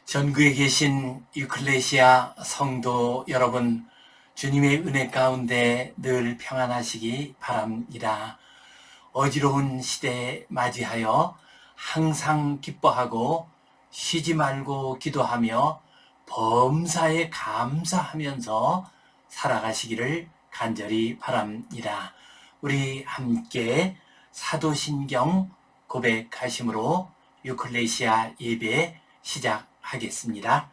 전국에 계신 유클레시아 성도 여러분, 주님의 은혜 가운데 늘 평안하시기 바랍니다. 어지러운 시대 맞이하여 항상 기뻐하고 쉬지 말고 기도하며 범사에 감사하면서 살아가시기를 간절히 바랍니다. 우리 함께 사도신경 고백하심으로 유클레시아 예배 시작하겠습니다.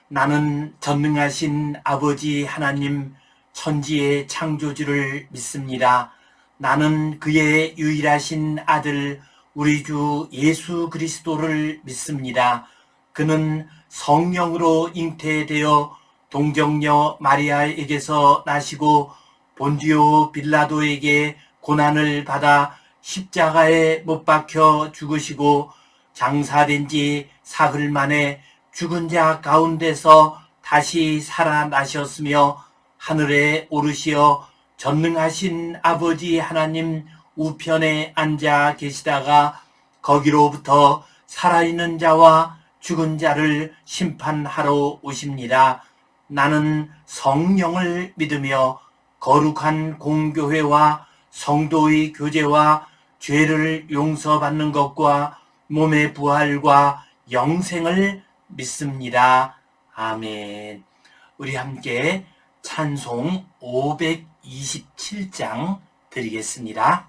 나는 전능하신 아버지 하나님 천지의 창조주를 믿습니다. 나는 그의 유일하신 아들 우리 주 예수 그리스도를 믿습니다. 그는 성령으로 잉태되어 동정녀 마리아에게서 나시고 본디오 빌라도에게 고난을 받아 십자가에 못 박혀 죽으시고 장사된 지 사흘 만에 죽은 자 가운데서 다시 살아나셨으며 하늘에 오르시어 전능하신 아버지 하나님 우편에 앉아 계시다가 거기로부터 살아있는 자와 죽은 자를 심판하러 오십니다. 나는 성령을 믿으며 거룩한 공교회와 성도의 교제와 죄를 용서받는 것과 몸의 부활과 영생을 믿습니다. 아멘. 우리 함께 찬송 527장 드리겠습니다.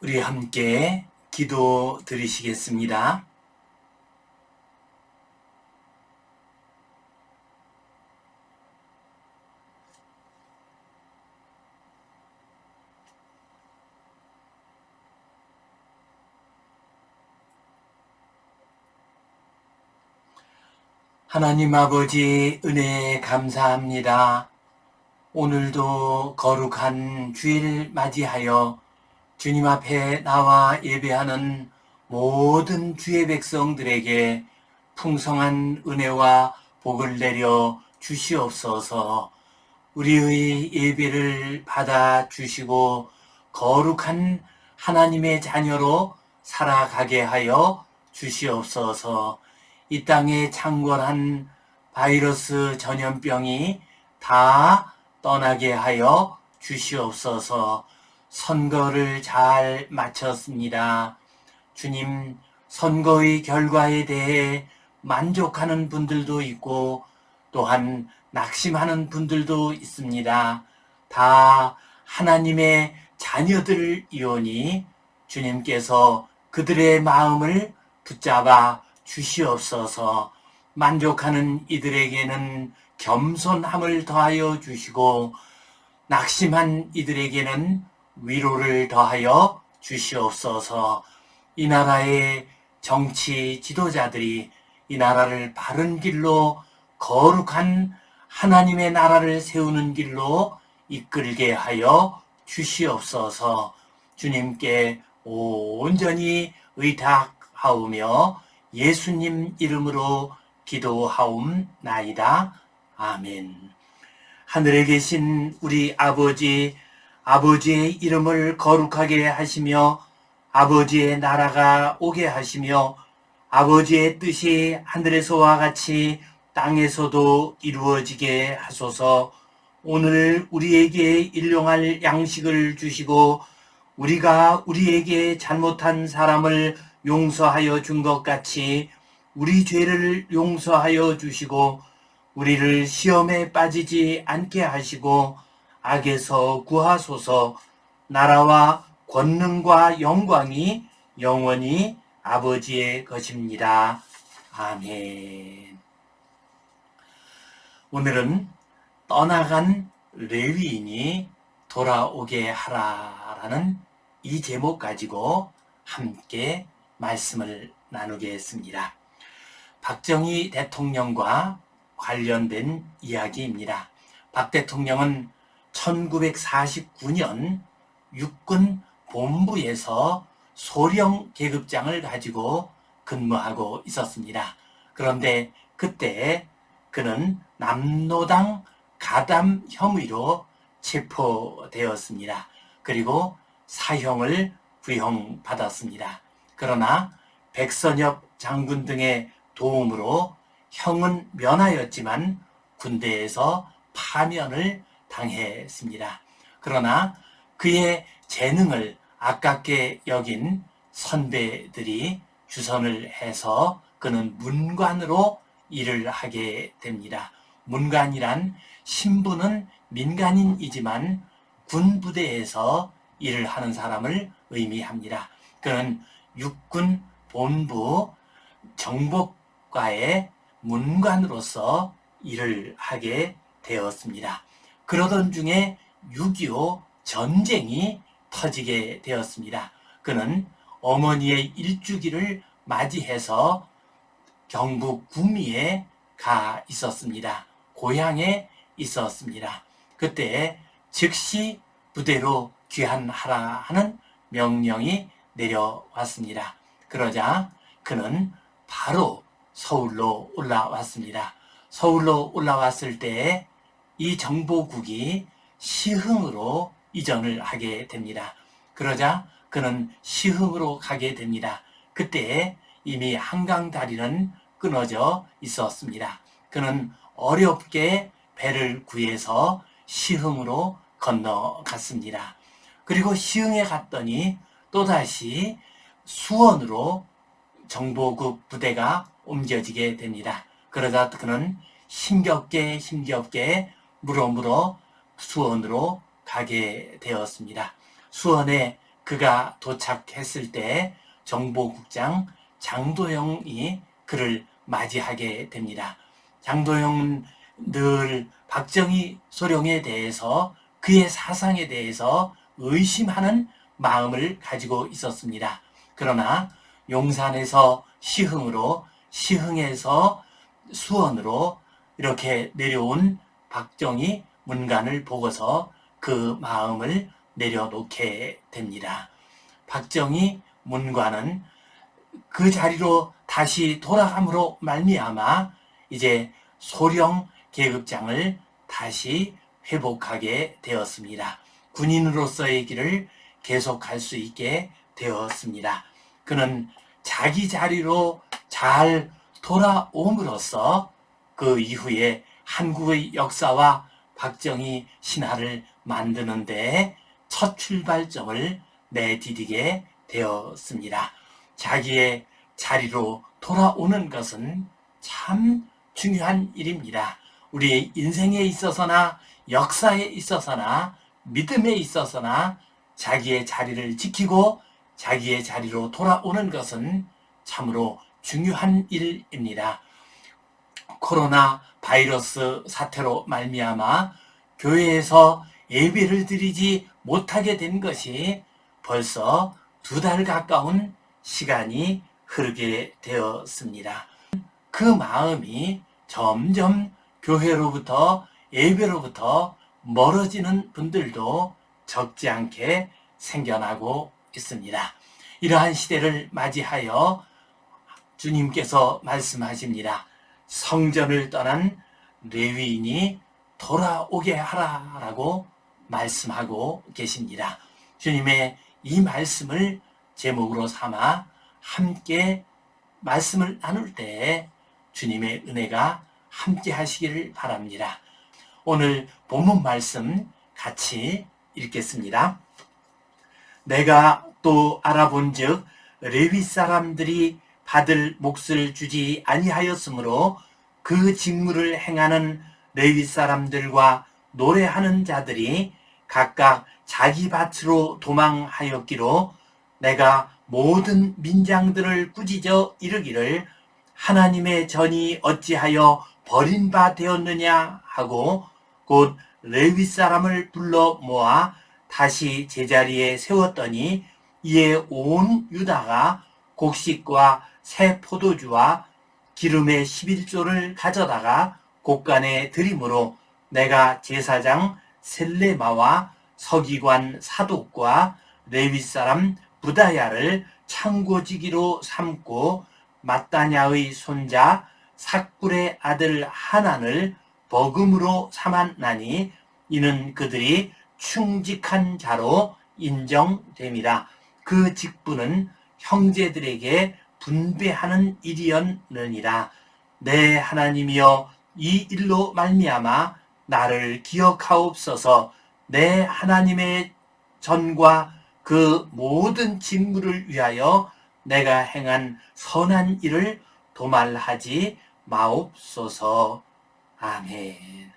우리 함께 기도 드리시겠습니다. 하나님 아버지 은혜에 감사합니다. 오늘도 거룩한 주일 맞이하여 주님 앞에 나와 예배하는 모든 주의 백성들에게 풍성한 은혜와 복을 내려 주시옵소서. 우리의 예배를 받아 주시고 거룩한 하나님의 자녀로 살아가게 하여 주시옵소서. 이 땅에 창궐한 바이러스 전염병이 다 떠나게 하여 주시옵소서. 선거를 잘 마쳤습니다. 주님, 선거의 결과에 대해 만족하는 분들도 있고 또한 낙심하는 분들도 있습니다. 다 하나님의 자녀들이오니 주님께서 그들의 마음을 붙잡아 주시옵소서. 만족하는 이들에게는 겸손함을 더하여 주시고 낙심한 이들에게는 위로를 더하여 주시옵소서. 이 나라의 정치 지도자들이 이 나라를 바른 길로 거룩한 하나님의 나라를 세우는 길로 이끌게 하여 주시옵소서. 주님께 온전히 의탁하오며 예수님 이름으로 기도하옵나이다. 아멘. 하늘에 계신 우리 아버지, 아버지의 이름을 거룩하게 하시며 아버지의 나라가 오게 하시며 아버지의 뜻이 하늘에서와 같이 땅에서도 이루어지게 하소서. 오늘 우리에게 일용할 양식을 주시고 우리가 우리에게 잘못한 사람을 용서하여 준 것 같이 우리 죄를 용서하여 주시고 우리를 시험에 빠지지 않게 하시고 악에서 구하소서. 나라와 권능과 영광이 영원히 아버지의 것입니다. 아멘. 오늘은 떠나간 레위인이 돌아오게 하라라는 이 제목 가지고 함께 말씀을 나누겠습니다. 박정희 대통령과 관련된 이야기입니다. 박 대통령은 1949년 육군 본부에서 소령 계급장을 가지고 근무하고 있었습니다. 그런데 그때 그는 남로당 가담 혐의로 체포되었습니다. 그리고 사형을 구형받았습니다. 그러나 백선엽 장군 등의 도움으로 형은 면하였지만 군대에서 파면을 당했습니다. 그러나 그의 재능을 아깝게 여긴 선배들이 주선을 해서 그는 문관으로 일을 하게 됩니다. 문관이란 신분은 민간인이지만 군부대에서 일을 하는 사람을 의미합니다. 그는 육군 본부 정보과의 문관으로서 일을 하게 되었습니다. 그러던 중에 6.25 전쟁이 터지게 되었습니다. 그는 어머니의 일주기를 맞이해서 경북 구미에 가 있었습니다. 고향에 있었습니다. 그때 즉시 부대로 귀환하라 하는 명령이 내려왔습니다. 그러자 그는 바로 서울로 올라왔습니다. 서울로 올라왔을 때 이 정보국이 시흥으로 이전을 하게 됩니다. 그러자 그는 시흥으로 가게 됩니다. 그때 이미 한강 다리는 끊어져 있었습니다. 그는 어렵게 배를 구해서 시흥으로 건너갔습니다. 그리고 시흥에 갔더니 또다시 수원으로 정보국 부대가 옮겨지게 됩니다. 그러자 그는 힘겹게 물어물어 수원으로 가게 되었습니다. 수원에 그가 도착했을 때 정보국장 장도영이 그를 맞이하게 됩니다. 장도영은 늘 박정희 소령에 대해서 그의 사상에 대해서 의심하는 마음을 가지고 있었습니다. 그러나 용산에서 시흥으로, 시흥에서 수원으로 이렇게 내려온 박정희 문관을 보고서 그 마음을 내려놓게 됩니다. 박정희 문관은 그 자리로 다시 돌아감으로 말미암아 이제 소령 계급장을 다시 회복하게 되었습니다. 군인으로서의 길을 계속할 수 있게 되었습니다. 그는 자기 자리로 잘 돌아옴으로써 그 이후에 한국의 역사와 박정희 신화를 만드는 데 첫 출발점을 내디디게 되었습니다. 자기의 자리로 돌아오는 것은 참 중요한 일입니다. 우리의 인생에 있어서나 역사에 있어서나 믿음에 있어서나 자기의 자리를 지키고 자기의 자리로 돌아오는 것은 참으로 중요한 일입니다. 코로나 바이러스 사태로 말미암아 교회에서 예배를 드리지 못하게 된 것이 벌써 2달 가까운 시간이 흐르게 되었습니다. 그 마음이 점점 교회로부터 예배로부터 멀어지는 분들도 적지 않게 생겨나고 있습니다. 이러한 시대를 맞이하여 주님께서 말씀하십니다. 성전을 떠난 레위인이 돌아오게 하라라고 말씀하고 계십니다. 주님의 이 말씀을 제목으로 삼아 함께 말씀을 나눌 때 주님의 은혜가 함께 하시기를 바랍니다. 오늘 본문 말씀 같이 읽겠습니다. 내가 또 알아본즉 레위 사람들이 받을 몫을 주지 아니하였으므로 그 직무를 행하는 레위 사람들과 노래하는 자들이 각각 자기 밭으로 도망하였기로 내가 모든 민장들을 꾸짖어 이르기를 하나님의 전이 어찌하여 버린 바 되었느냐 하고 곧 레위 사람을 불러 모아 다시 제자리에 세웠더니 이에 온 유다가 곡식과 새 포도주와 기름의 11조를 가져다가 곳간에 드림으로 내가 제사장 셀레마와 서기관 사독과 레위 사람 부다야를 창고지기로 삼고 마따냐의 손자 삭불의 아들 하난을 버금으로 삼았나니 이는 그들이 충직한 자로 인정됨이라. 그 직분은 형제들에게 분배하는 일이었느니라. 내 하나님이여 이 일로 말미암아 나를 기억하옵소서. 내 하나님의 전과 그 모든 직무를 위하여 내가 행한 선한 일을 도말하지 마옵소서. 아멘.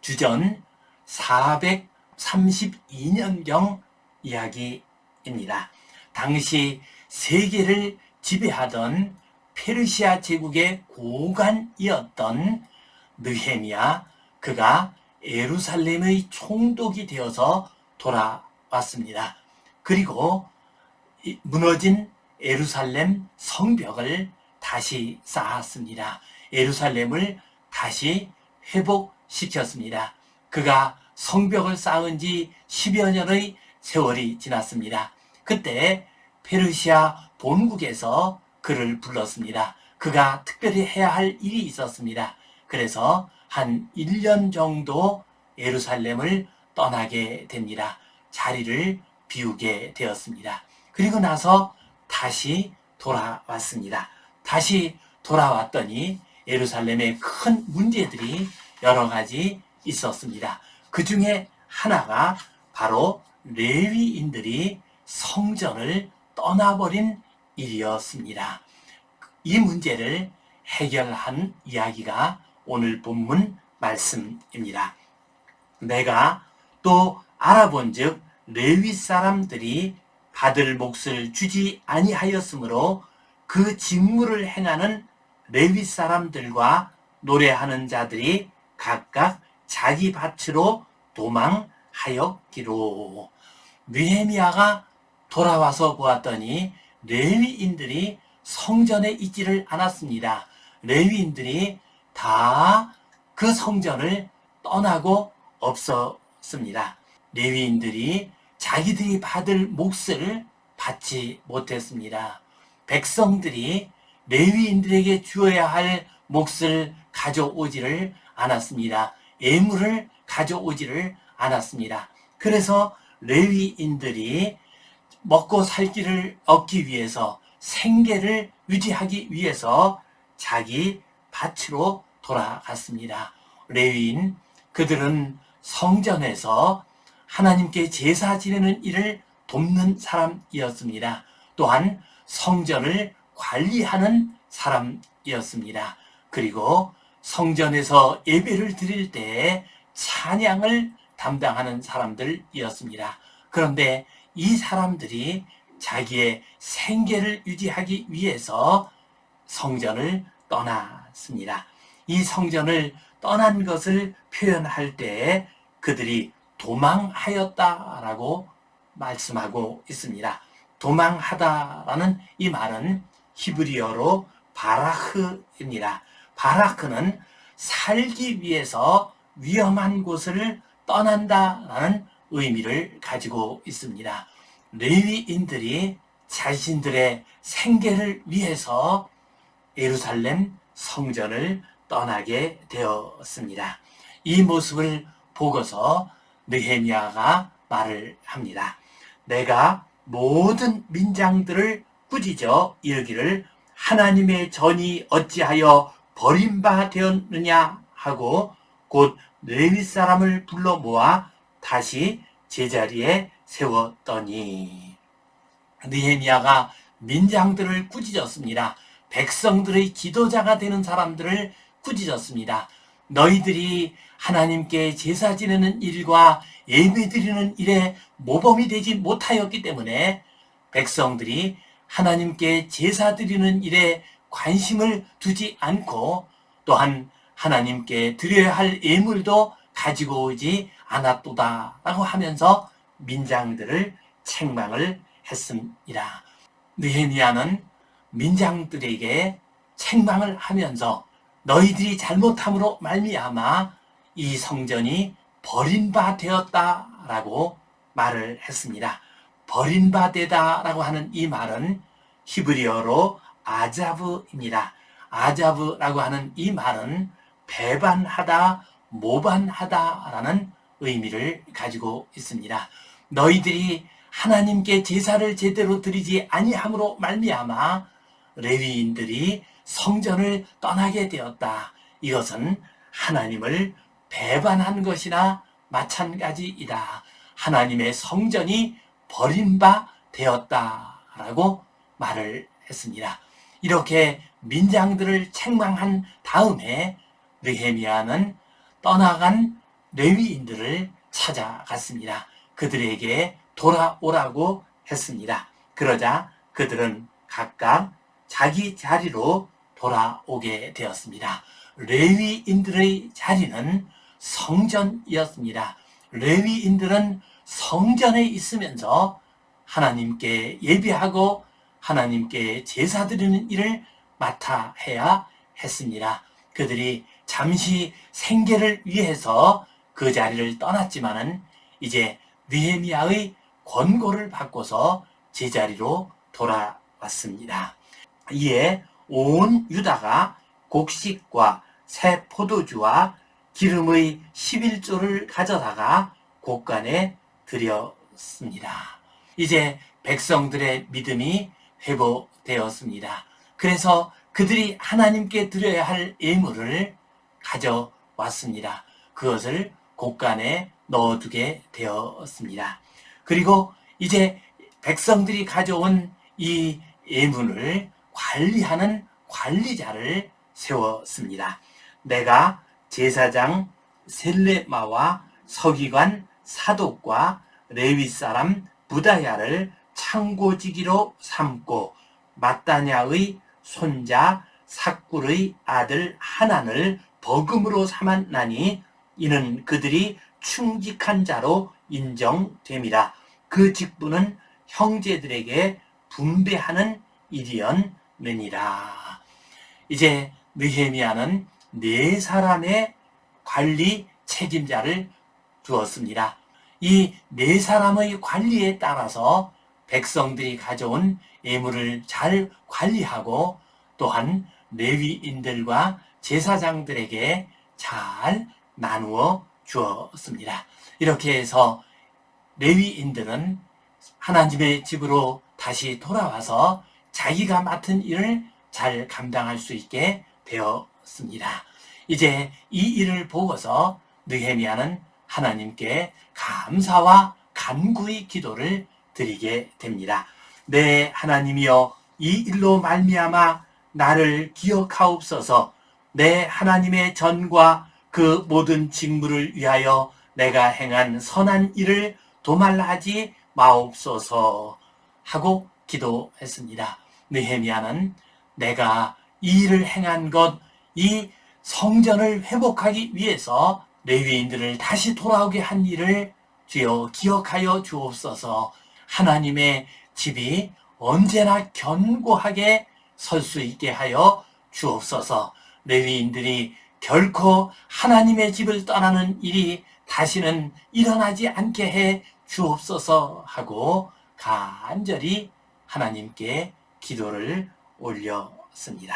주전 432년경 이야기입니다. 당시 세계를 지배하던 페르시아 제국의 고관이었던 느헤미야, 그가 예루살렘의 총독이 되어서 돌아왔습니다. 그리고 무너진 예루살렘 성벽을 다시 쌓았습니다. 예루살렘을 다시 회복시켰습니다. 그가 성벽을 쌓은 지 10여 년의 세월이 지났습니다. 그때 페르시아 본국에서 그를 불렀습니다. 그가 특별히 해야 할 일이 있었습니다. 그래서 한 1년 정도 예루살렘을 떠나게 됩니다. 자리를 비우게 되었습니다. 그리고 나서 다시 돌아왔습니다. 다시 돌아왔더니 예루살렘에 큰 문제들이 여러 가지 있었습니다. 그 중에 하나가 바로 레위인들이 성전을 떠나버린 일이었습니다. 이 문제를 해결한 이야기가 오늘 본문 말씀입니다. 내가 또 알아본즉 레위 사람들이 받을 몫을 주지 아니하였으므로 그 직무를 행하는 레위 사람들과 노래하는 자들이 각각 자기 밭으로 도망하였기로. 느헤미야가 돌아와서 보았더니 레위인들이 성전에 있지를 않았습니다. 레위인들이 다 그 성전을 떠나고 없었습니다. 레위인들이 자기들이 받을 몫을 받지 못했습니다. 백성들이 레위인들에게 주어야 할 몫을 가져오지를 않았습니다. 예물을 가져오지를 않았습니다. 그래서 레위인들이 먹고 살 길을 얻기 위해서, 생계를 유지하기 위해서 자기 밭으로 돌아갔습니다. 레위인, 그들은 성전에서 하나님께 제사 지내는 일을 돕는 사람이었습니다. 또한 성전을 관리하는 사람이었습니다. 그리고 성전에서 예배를 드릴 때 찬양을 담당하는 사람들이었습니다. 그런데 이 사람들이 자기의 생계를 유지하기 위해서 성전을 떠났습니다. 이 성전을 떠난 것을 표현할 때 그들이 도망하였다라고 말씀하고 있습니다. 도망하다라는 이 말은 히브리어로 바라흐입니다. 바라흐는 살기 위해서 위험한 곳을 떠난다라는 의미를 가지고 있습니다. 레위인들이 자신들의 생계를 위해서 예루살렘 성전을 떠나게 되었습니다. 이 모습을 보고서 느헤미야가 말을 합니다. 내가 모든 민장들을 꾸짖어 이르기를 하나님의 전이 어찌하여 버림바 되었느냐 하고 곧 레위 사람을 불러 모아 다시 제자리에 세웠더니, 느헤미야가 민장들을 꾸짖었습니다. 백성들의 지도자가 되는 사람들을 꾸짖었습니다. 너희들이 하나님께 제사 지내는 일과 예배 드리는 일에 모범이 되지 못하였기 때문에 백성들이 하나님께 제사 드리는 일에 관심을 두지 않고 또한 하나님께 드려야 할 예물도 가지고 오지 않았도다 라고 하면서 민장들을 책망을 했습니다. 느헤미야는 민장들에게 책망을 하면서 너희들이 잘못함으로 말미암아 이 성전이 버린 바 되었다라고 말을 했습니다. 버린 바 되다라고 하는 이 말은 히브리어로 아자브입니다. 아자브라고 하는 이 말은 배반하다, 모반하다라는 의미를 가지고 있습니다. 너희들이 하나님께 제사를 제대로 드리지 아니함으로 말미암아 레위인들이 성전을 떠나게 되었다. 이것은 하나님을 배반한 것이나 마찬가지이다. 하나님의 성전이 버린 바 되었다라고 말을 했습니다. 이렇게 민장들을 책망한 다음에 느헤미야는 떠나간 레위인들을 찾아갔습니다. 그들에게 돌아오라고 했습니다. 그러자 그들은 각각 자기 자리로 돌아오게 되었습니다. 레위인들의 자리는 성전이었습니다. 레위인들은 성전에 있으면서 하나님께 예배하고 하나님께 제사 드리는 일을 맡아 해야 했습니다. 그들이 잠시 생계를 위해서 그 자리를 떠났지만은 이제 느헤미야의 권고를 받고서 제자리로 돌아왔습니다. 이에 온 유다가 곡식과 새 포도주와 기름의 11조를 가져다가 곳간에 드렸습니다. 이제 백성들의 믿음이 회복되었습니다. 그래서 그들이 하나님께 드려야 할 예물을 가져왔습니다. 그것을 곳간에 넣어두게 되었습니다. 그리고 이제 백성들이 가져온 이 예물을 관리하는 관리자를 세웠습니다. 내가 제사장 셀레마와 서기관 사독과 레위 사람 부다야를 창고지기로 삼고 마따냐의 손자 삭굴의 아들 하난을 버금으로 삼았나니 이는 그들이 충직한 자로 인정됨이라. 그 직분은 형제들에게 분배하는 일이었느니라. 이제 느헤미야는 4사람의 관리 책임자를 두었습니다. 이 4사람의 관리에 따라서 백성들이 가져온 예물을 잘 관리하고 또한 레위인들과 제사장들에게 잘 나누어 주었습니다. 이렇게 해서 레위인들은 하나님의 집으로 다시 돌아와서 자기가 맡은 일을 잘 감당할 수 있게 되었습니다. 이제 이 일을 보고서 느헤미야는 하나님께 감사와 간구의 기도를 드리게 됩니다. 내 하나님이여, 이 일로 말미암아 나를 기억하옵소서. 내 하나님의 전과 그 모든 직무를 위하여 내가 행한 선한 일을 도말하지 마옵소서 하고 기도했습니다. 느헤미야는 내가 이 일을 행한 것, 이 성전을 회복하기 위해서 레위인들을 다시 돌아오게 한 일을 주여 기억하여 주옵소서. 하나님의 집이 언제나 견고하게 설 수 있게 하여 주옵소서. 레위인들이 결코 하나님의 집을 떠나는 일이 다시는 일어나지 않게 해 주옵소서 하고 간절히 하나님께 기도를 올렸습니다.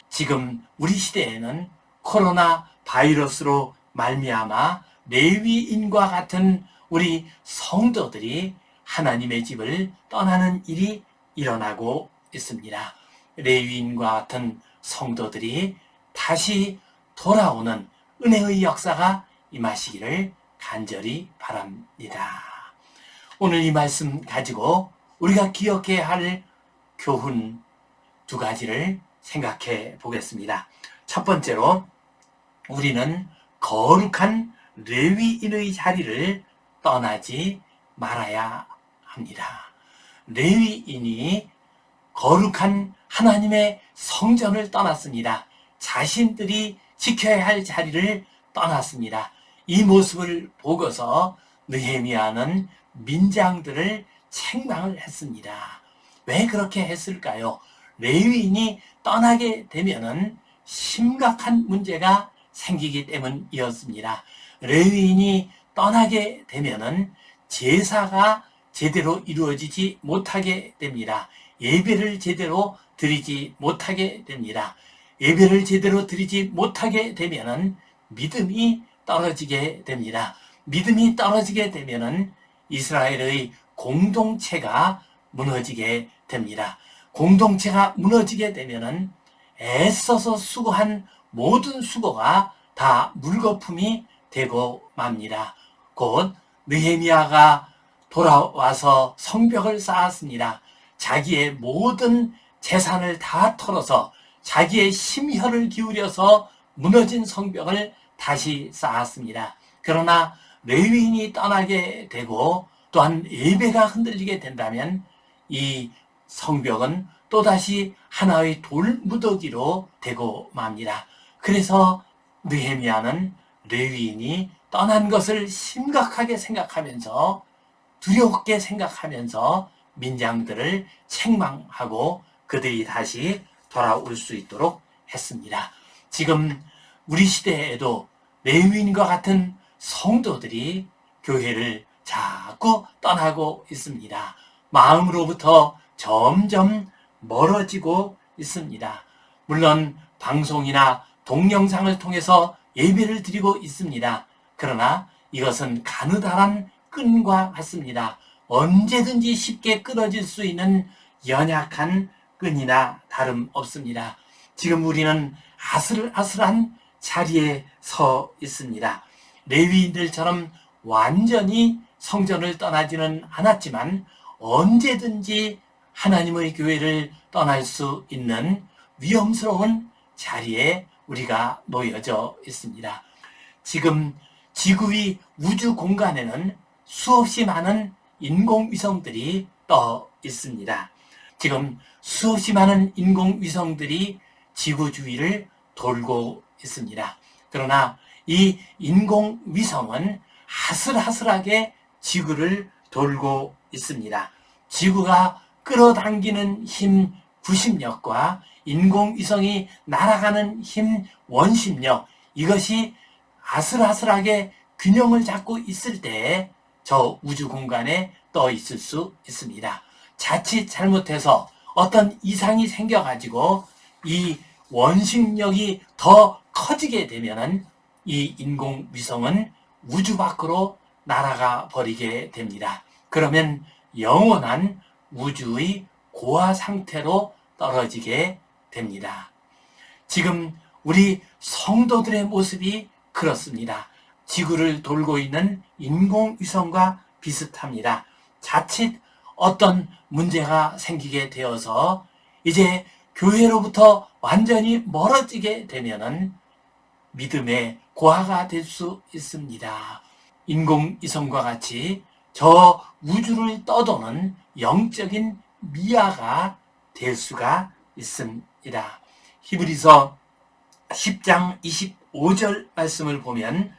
지금 우리 시대에는 코로나 바이러스로 말미암아 레위인과 같은 우리 성도들이 하나님의 집을 떠나는 일이 일어나고 있습니다. 레위인과 같은 성도들이 다시 돌아오는 은혜의 역사가 임하시기를 간절히 바랍니다. 오늘 이 말씀 가지고 우리가 기억해야 할 교훈 두 가지를 생각해 보겠습니다. 첫 번째로 우리는 거룩한 레위인의 자리를 떠나지 말아야 합니다. 레위인이 거룩한 하나님의 성전을 떠났습니다. 자신들이 지켜야 할 자리를 떠났습니다. 이 모습을 보고서 느헤미야는 민장들을 책망을 했습니다. 왜 그렇게 했을까요? 레위인이 떠나게 되면은 심각한 문제가 생기기 때문이었습니다. 레위인이 떠나게 되면은 제사가 제대로 이루어지지 못하게 됩니다. 예배를 제대로 드리지 못하게 됩니다. 예배를 제대로 드리지 못하게 되면은 믿음이 떨어지게 됩니다. 믿음이 떨어지게 되면은 이스라엘의 공동체가 무너지게 됩니다. 공동체가 무너지게 되면은 애써서 수고한 모든 수고가 다 물거품이 되고 맙니다. 곧 느헤미야가 돌아와서 성벽을 쌓았습니다. 자기의 모든 재산을 다 털어서 자기의 심혈을 기울여서 무너진 성벽을 다시 쌓았습니다. 그러나 레위인이 떠나게 되고 또한 예배가 흔들리게 된다면 이 성벽은 또다시 하나의 돌무더기로 되고 맙니다. 그래서 느헤미야는 레위인이 떠난 것을 심각하게 생각하면서 두렵게 생각하면서 민장들을 책망하고 그들이 다시 돌아올 수 있도록 했습니다. 지금 우리 시대에도 레위인과 같은 성도들이 교회를 자꾸 떠나고 있습니다. 마음으로부터 점점 멀어지고 있습니다. 물론 방송이나 동영상을 통해서 예배를 드리고 있습니다. 그러나 이것은 가느다란 끈과 같습니다. 언제든지 쉽게 끊어질 수 있는 연약한 끈이나 다름없습니다. 지금 우리는 아슬아슬한 자리에 서 있습니다. 레위인들처럼 완전히 성전을 떠나지는 않았지만 언제든지 하나님의 교회를 떠날 수 있는 위험스러운 자리에 우리가 놓여져 있습니다. 지금 지구 위 우주 공간에는 수없이 많은 인공위성들이 떠 있습니다. 지금 수없이 많은 인공위성들이 지구 주위를 돌고 있습니다. 그러나 이 인공위성은 아슬아슬하게 지구를 돌고 있습니다. 지구가 끌어당기는 힘 구심력과 인공위성이 날아가는 힘 원심력, 이것이 아슬아슬하게 균형을 잡고 있을 때 저 우주 공간에 떠 있을 수 있습니다. 자칫 잘못해서 어떤 이상이 생겨가지고 이 원심력이 더 커지게 되면은 이 인공위성은 우주 밖으로 날아가 버리게 됩니다. 그러면 영원한 우주의 고아 상태로 떨어지게 됩니다. 지금 우리 성도들의 모습이 그렇습니다. 지구를 돌고 있는 인공위성과 비슷합니다. 자칫 어떤 문제가 생기게 되어서 이제 교회로부터 완전히 멀어지게 되면은 믿음의 고아가 될 수 있습니다. 인공위성과 같이 저 우주를 떠도는 영적인 미아가 될 수가 있습니다. 히브리서 10장 25절 말씀을 보면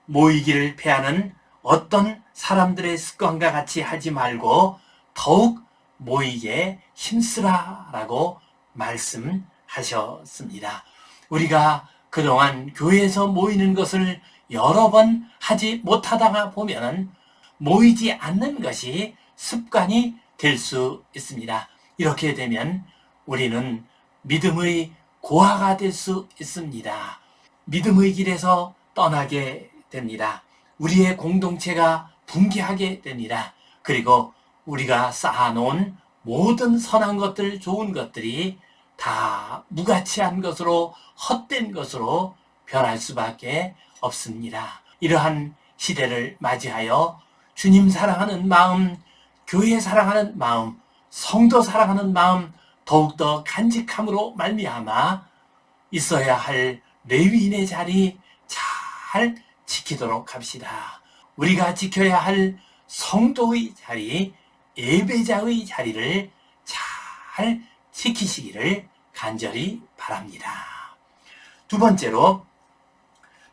모이기를 패하는 어떤 사람들의 습관과 같이 하지 말고 더욱 모이게 힘쓰라 라고 말씀하셨습니다. 우리가 그동안 교회에서 모이는 것을 여러 번 하지 못하다가 보면 모이지 않는 것이 습관이 될 수 있습니다. 이렇게 되면 우리는 믿음의 고아가 될 수 있습니다. 믿음의 길에서 떠나게 됩니다. 우리의 공동체가 붕괴하게 됩니다. 그리고 우리가 쌓아놓은 모든 선한 것들, 좋은 것들이 다 무가치한 것으로, 헛된 것으로 변할 수밖에 없습니다. 이러한 시대를 맞이하여 주님 사랑하는 마음, 교회 사랑하는 마음, 성도 사랑하는 마음 더욱더 간직함으로 말미암아 있어야 할 레위인의 자리 잘 지키도록 합시다. 우리가 지켜야 할 성도의 자리, 예배자의 자리를 잘 지키시기를 간절히 바랍니다. 두 번째로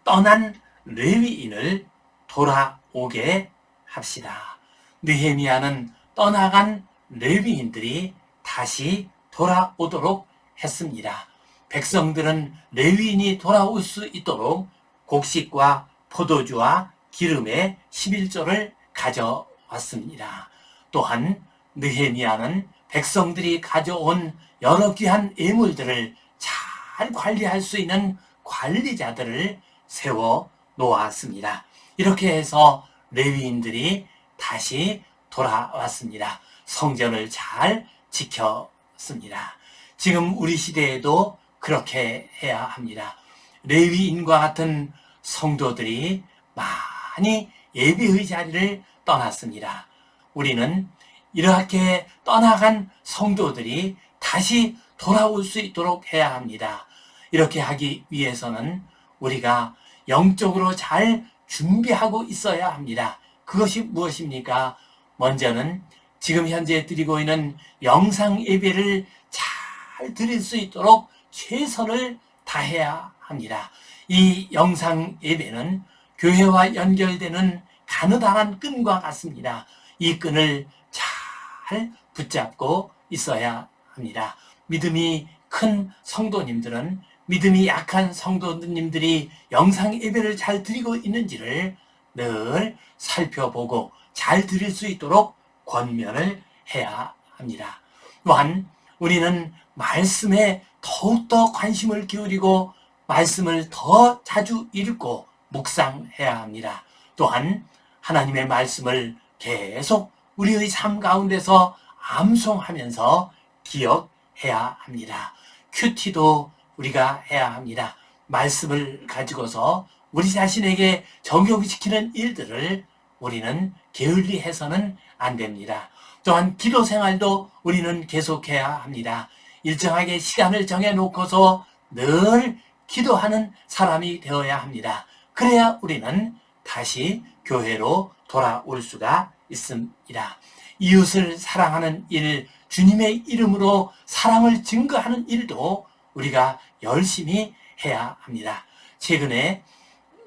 떠난 레위인을 돌아오게 합시다. 느헤미야는 떠나간 레위인들이 다시 돌아오도록 했습니다. 백성들은 레위인이 돌아올 수 있도록 곡식과 포도주와 기름의 11조를 가져왔습니다. 또한 느헤미야는 백성들이 가져온 여러 귀한 예물들을 잘 관리할 수 있는 관리자들을 세워 놓았습니다. 이렇게 해서 레위인들이 다시 돌아왔습니다. 성전을 잘 지켰습니다. 지금 우리 시대에도 그렇게 해야 합니다. 레위인과 같은 성도들이 많이 예배의 자리를 떠났습니다. 우리는 이렇게 떠나간 성도들이 다시 돌아올 수 있도록 해야 합니다. 이렇게 하기 위해서는 우리가 영적으로 잘 준비하고 있어야 합니다. 그것이 무엇입니까? 먼저는 지금 현재 드리고 있는 영상 예배를 잘 드릴 수 있도록 최선을 다해야 합니다. 이 영상 예배는 교회와 연결되는 가느다란 끈과 같습니다. 이 끈을 잘 붙잡고 있어야 합니다. 믿음이 큰 성도님들은 믿음이 약한 성도님들이 영상 예배를 잘 드리고 있는지를 늘 살펴보고 잘 드릴 수 있도록 권면을 해야 합니다. 또한 우리는 말씀에 더욱더 관심을 기울이고 말씀을 더 자주 읽고 묵상해야 합니다. 또한 하나님의 말씀을 계속 우리의 삶 가운데서 암송하면서 기억해야 합니다. 큐티도 우리가 해야 합니다. 말씀을 가지고서 우리 자신에게 적용시키는 일들을 우리는 게을리해서는 안 됩니다. 또한 기도 생활도 우리는 계속해야 합니다. 일정하게 시간을 정해놓고서 늘 기도하는 사람이 되어야 합니다. 그래야 우리는 다시 교회로 돌아올 수가 있습니다. 이웃을 사랑하는 일, 주님의 이름으로 사랑을 증거하는 일도 우리가 열심히 해야 합니다. 최근에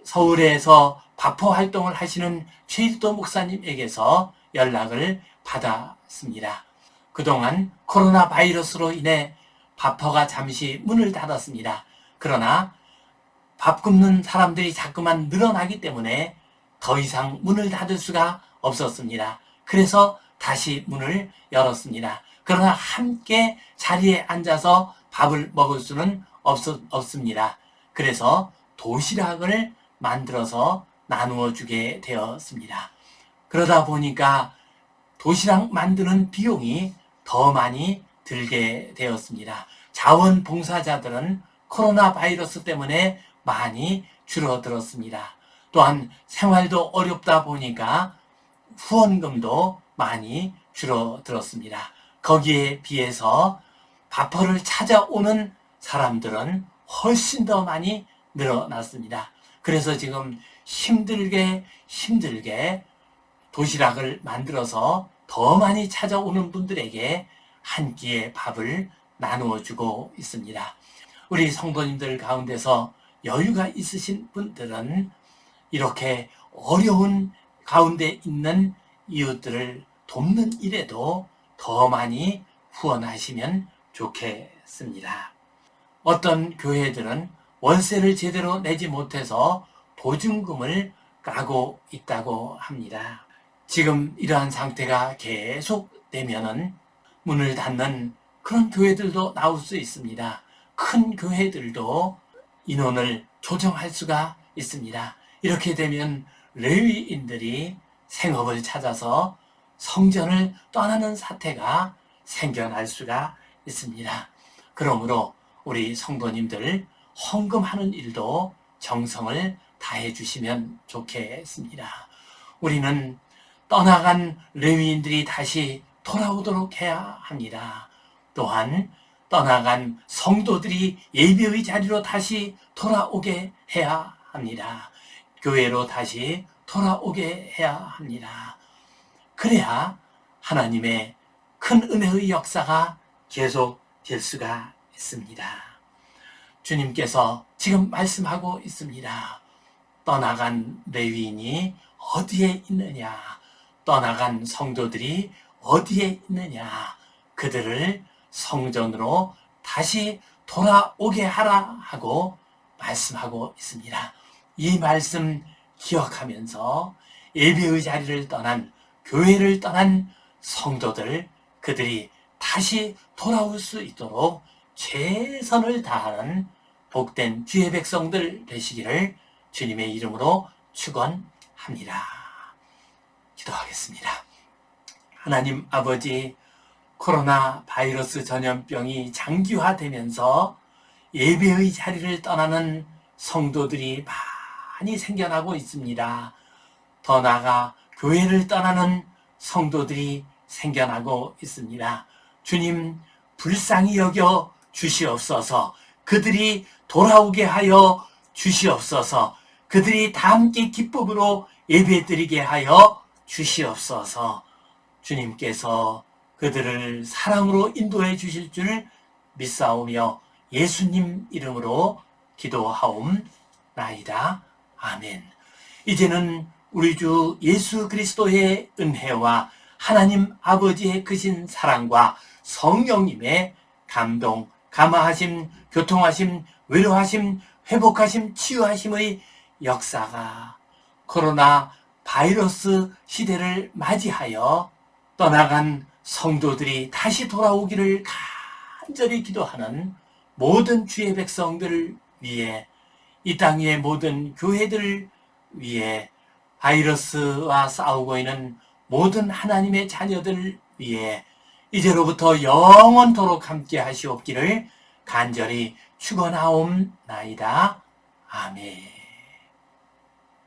서울에서 바포 활동을 하시는 최일도 목사님에게서 연락을 받았습니다. 그동안 코로나 바이러스로 인해 바포가 잠시 문을 닫았습니다. 그러나 밥 굶는 사람들이 자꾸만 늘어나기 때문에 더 이상 문을 닫을 수가 없었습니다. 그래서 다시 문을 열었습니다. 그러나 함께 자리에 앉아서 밥을 먹을 수는 없습니다. 그래서 도시락을 만들어서 나누어 주게 되었습니다. 그러다 보니까 도시락 만드는 비용이 더 많이 들게 되었습니다. 자원봉사자들은 코로나 바이러스 때문에 많이 줄어들었습니다. 또한 생활도 어렵다 보니까 후원금도 많이 줄어들었습니다. 거기에 비해서 바포를 찾아오는 사람들은 훨씬 더 많이 늘어났습니다. 그래서 지금 힘들게 도시락을 만들어서 더 많이 찾아오는 분들에게 한 끼의 밥을 나누어 주고 있습니다. 우리 성도님들 가운데서 여유가 있으신 분들은 이렇게 어려운 가운데 있는 이웃들을 돕는 일에도 더 많이 후원하시면 좋겠습니다. 어떤 교회들은 월세를 제대로 내지 못해서 보증금을 까고 있다고 합니다. 지금 이러한 상태가 계속되면은 문을 닫는 그런 교회들도 나올 수 있습니다. 큰 교회들도 인원을 조정할 수가 있습니다. 이렇게 되면 레위인들이 생업을 찾아서 성전을 떠나는 사태가 생겨날 수가 있습니다. 그러므로 우리 성도님들 헌금하는 일도 정성을 다해 주시면 좋겠습니다. 우리는 떠나간 레위인들이 다시 돌아오도록 해야 합니다. 또한 떠나간 성도들이 예배의 자리로 다시 돌아오게 해야 합니다. 교회로 다시 돌아오게 해야 합니다. 그래야 하나님의 큰 은혜의 역사가 계속될 수가 있습니다. 주님께서 지금 말씀하고 있습니다. 떠나간 레위인이 어디에 있느냐? 떠나간 성도들이 어디에 있느냐? 그들을 성전으로 다시 돌아오게 하라 하고 말씀하고 있습니다. 이 말씀 기억하면서 예배의 자리를 떠난, 교회를 떠난 성도들, 그들이 다시 돌아올 수 있도록 최선을 다하는 복된 주의 백성들 되시기를 주님의 이름으로 축원합니다. 기도하겠습니다. 하나님 아버지, 코로나 바이러스 전염병이 장기화되면서 예배의 자리를 떠나는 성도들이 많이 생겨나고 있습니다. 더 나아가 교회를 떠나는 성도들이 생겨나고 있습니다. 주님, 불쌍히 여겨 주시옵소서. 그들이 돌아오게 하여 주시옵소서. 그들이 다 함께 기쁨으로 예배드리게 하여 주시옵소서. 주님께서 그들을 사랑으로 인도해 주실 줄 믿사오며 예수님 이름으로 기도하옵나이다. 아멘. 이제는 우리 주 예수 그리스도의 은혜와 하나님 아버지의 크신 사랑과 성령님의 감동, 감화하심, 교통하심, 위로하심, 회복하심, 치유하심의 역사가 코로나 바이러스 시대를 맞이하여 떠나간 성도들이 다시 돌아오기를 간절히 기도하는 모든 주의 백성들을 위해, 이 땅 위의 모든 교회들을 위해, 바이러스와 싸우고 있는 모든 하나님의 자녀들 위해 이제로부터 영원토록 함께 하시옵기를 간절히 축원하옵나이다. 아멘.